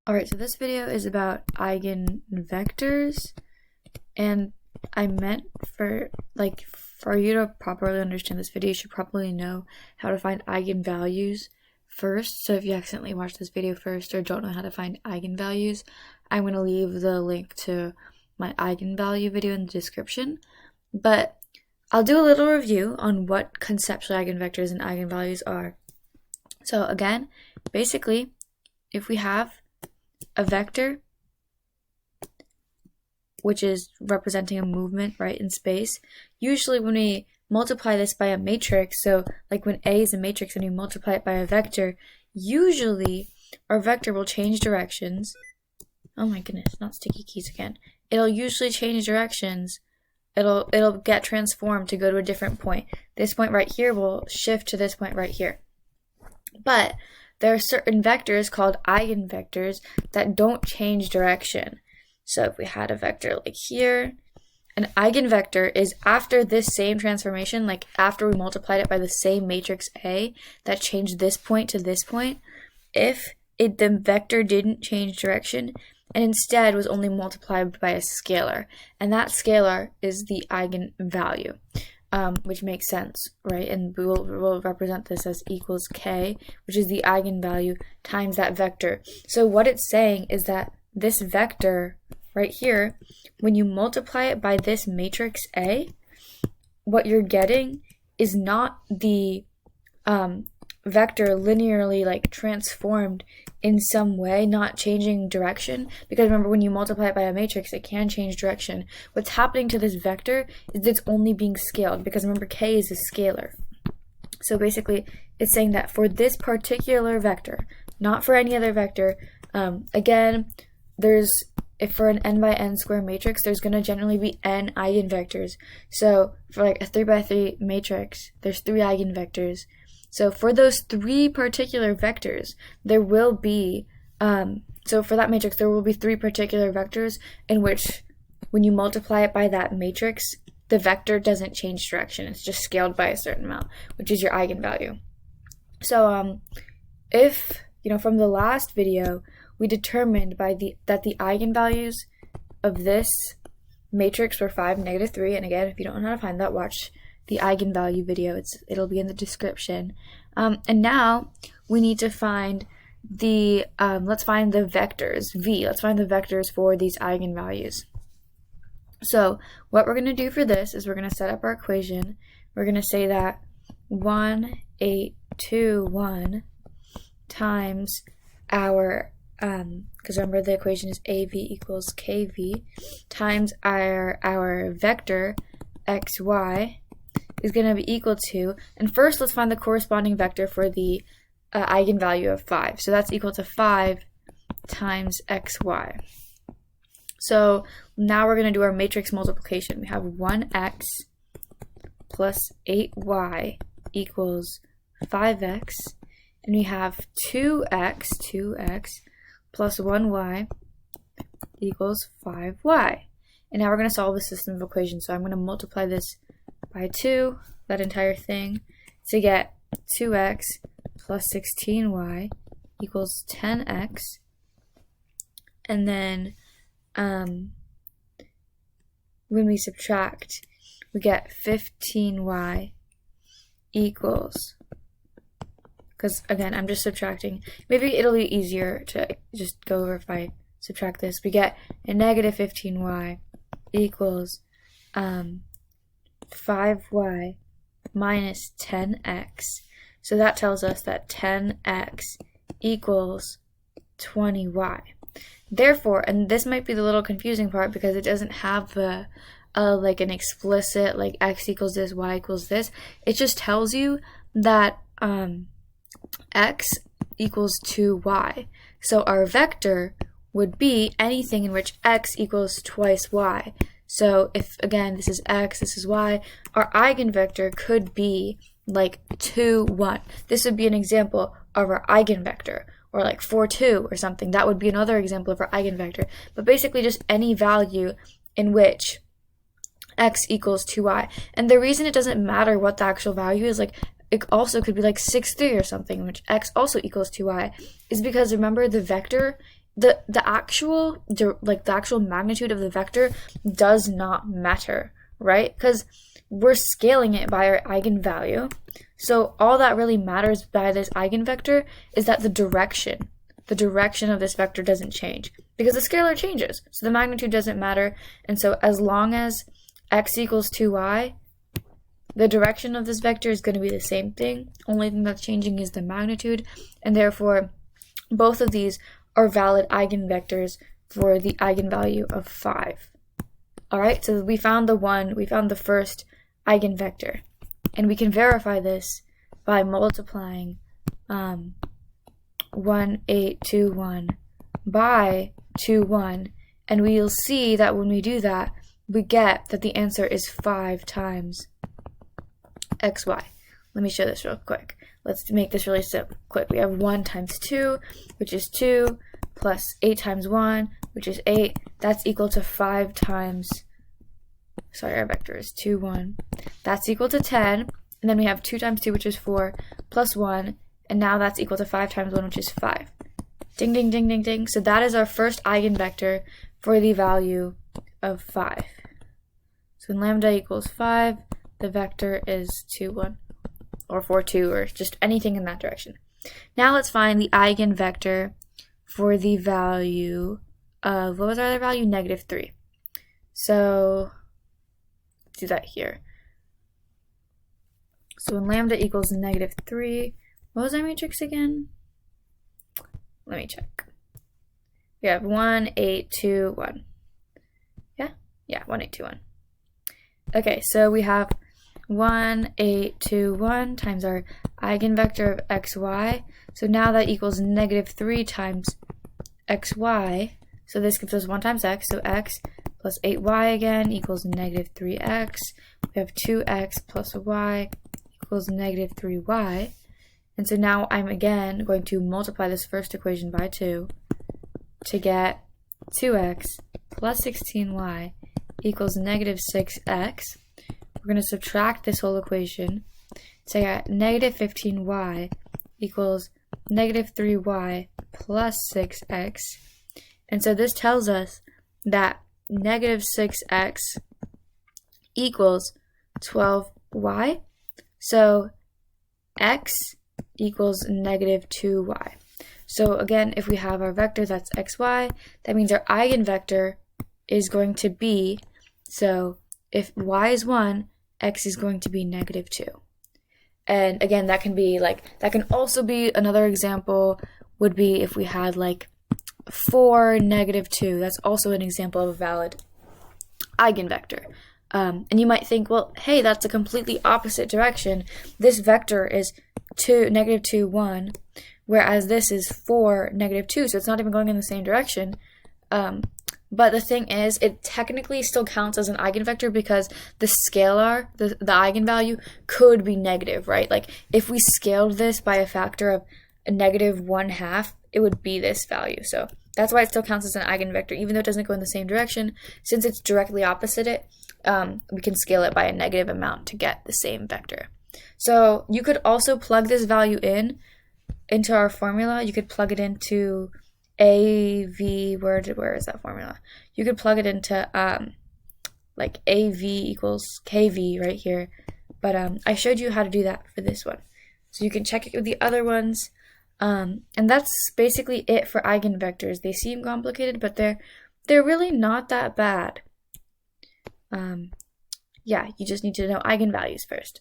Alright, so this video is about eigenvectors, and I meant for you to properly understand this video, you should probably know how to find eigenvalues first. So if you accidentally watched this video first or don't know how to find eigenvalues, I'm going to leave the link to my eigenvalue video in the description. But I'll do a little review on what conceptual eigenvectors and eigenvalues are. So again, basically, if we have a vector, which is representing a movement, right, in space, usually when we multiply this by a matrix, so like when A is a matrix and we multiply it by a vector, usually our vector will change directions. Oh my goodness, not sticky keys again. It'll usually change directions. It'll get transformed to go to a different point. This point right here will shift to this point right here. But there are certain vectors called eigenvectors that don't change direction. So if we had a vector like here, an eigenvector is after this same transformation, like after we multiplied it by the same matrix A that changed this point to this point, if the vector didn't change direction and instead was only multiplied by a scalar, and that scalar is the eigenvalue. Which makes sense, right? And we'll represent this as equals k, which is the eigenvalue times that vector. So what it's saying is that this vector right here, when you multiply it by this matrix A, what you're getting is not the vector linearly like transformed in some way, not changing direction, because remember, when you multiply it by a matrix, it can change direction. What's happening to this vector is it's only being scaled, because remember, k is a scalar. So basically, it's saying that for this particular vector, not for any other vector, again, if for an n by n square matrix, there's going to generally be n eigenvectors. So for like a 3 by 3 matrix, there's 3 eigenvectors. So for those 3 particular vectors, there will be, so for that matrix, there will be 3 particular vectors in which when you multiply it by that matrix, the vector doesn't change direction. It's just scaled by a certain amount, which is your eigenvalue. So if, from the last video, we determined that the eigenvalues of this matrix were 5, -3, and again, if you don't know how to find that, watch the eigenvalue video. It'll be in the description. And now we need to find the let's find the vectors v. Let's find the vectors for these eigenvalues. So what we're going to do for this is we're going to set up our equation. We're going to say that 1, 8, 2, 1 times our because remember the equation is AV equals KV times our vector xy is going to be equal to, and first let's find the corresponding vector for the eigenvalue of 5. So that's equal to 5 times xy. So now we're going to do our matrix multiplication. We have 1x plus 8y equals 5x, and we have 2x plus 1y equals 5y. And now we're going to solve the system of equations. So I'm going to multiply this by 2, that entire thing, to get 2x plus 16y equals 10x. And then when we subtract, we get 15y equals, because again, I'm just subtracting. Maybe it'll be easier to just go over if I subtract this. We get a negative 15y equals 5y minus 10x. So that tells us that 10x equals 20y. Therefore, and this might be the little confusing part because it doesn't have the like an explicit like x equals this, y equals this. It just tells you that x equals 2y. So our vector would be anything in which x equals twice y. So if, again, this is x, this is y, our eigenvector could be like 2, 1. This would be an example of our eigenvector, or like 4, 2 or something. That would be another example of our eigenvector. But basically just any value in which x equals 2y. And the reason it doesn't matter what the actual value is, like it also could be like 6, 3 or something, in which x also equals 2y, is because remember the vector the actual magnitude of the vector does not matter, right? Because we're scaling it by our eigenvalue. So all that really matters by this eigenvector is that the direction of this vector doesn't change, because the scalar changes. So the magnitude doesn't matter. And so as long as x equals 2y, the direction of this vector is going to be the same thing. Only thing that's changing is the magnitude. And therefore, both of these are valid eigenvectors for the eigenvalue of 5. All right, so we found the first eigenvector. And we can verify this by multiplying 1, 8, 2, 1 by 2, 1. And we'll see that when we do that, we get that the answer is 5 times xy. Let me show this real quick. Let's make this really simple. Quick. We have 1 times 2, which is 2, plus 8 times 1, which is 8. That's equal to 5 times, our vector is 2, 1. That's equal to 10. And then we have 2 times 2, which is 4, plus 1. And now that's equal to 5 times 1, which is 5. Ding, ding, ding, ding, ding. So that is our first eigenvector for the value of 5. So when lambda equals 5, the vector is 2, 1. Or 4, 2, or just anything in that direction. Now let's find the eigenvector for the value of, what was our other value? Negative 3. So let's do that here. So when lambda equals negative 3, what was our matrix again? Let me check. We have 1, 8, 2, 1. Yeah, 1, 8, 2, 1. Okay, so we have 1, 8, 2, 1 times our eigenvector of xy. So now that equals negative 3 times xy. So this gives us 1 times x. So x plus 8y again equals negative 3x. We have 2x plus y equals negative 3y. And so now I'm again going to multiply this first equation by 2 to get 2x plus 16y equals negative 6x. We're going to subtract this whole equation. So I got negative 15y equals negative 3y plus 6x. And so this tells us that negative 6x equals 12y. So x equals negative 2y. So again, if we have our vector that's xy, that means our eigenvector is going to be, so if y is 1, x is going to be negative 2. And again, that can also be, another example would be if we had like 4, negative 2. That's also an example of a valid eigenvector. And you might think, well, hey, that's a completely opposite direction. This vector is 2, negative 2, 1, whereas this is 4, negative 2, so it's not even going in the same direction. But the thing is, it technically still counts as an eigenvector because the scalar, the eigenvalue, could be negative, right? Like, if we scaled this by a factor of a negative 1/2, it would be this value. So that's why it still counts as an eigenvector, even though it doesn't go in the same direction. Since it's directly opposite it, we can scale it by a negative amount to get the same vector. So you could also plug this value into our formula. You could plug it into AV, where is that formula? You could plug it into like AV equals KV right here. But I showed you how to do that for this one. So you can check it with the other ones. And that's basically it for eigenvectors. They seem complicated, but they're really not that bad. Yeah, you just need to know eigenvalues first.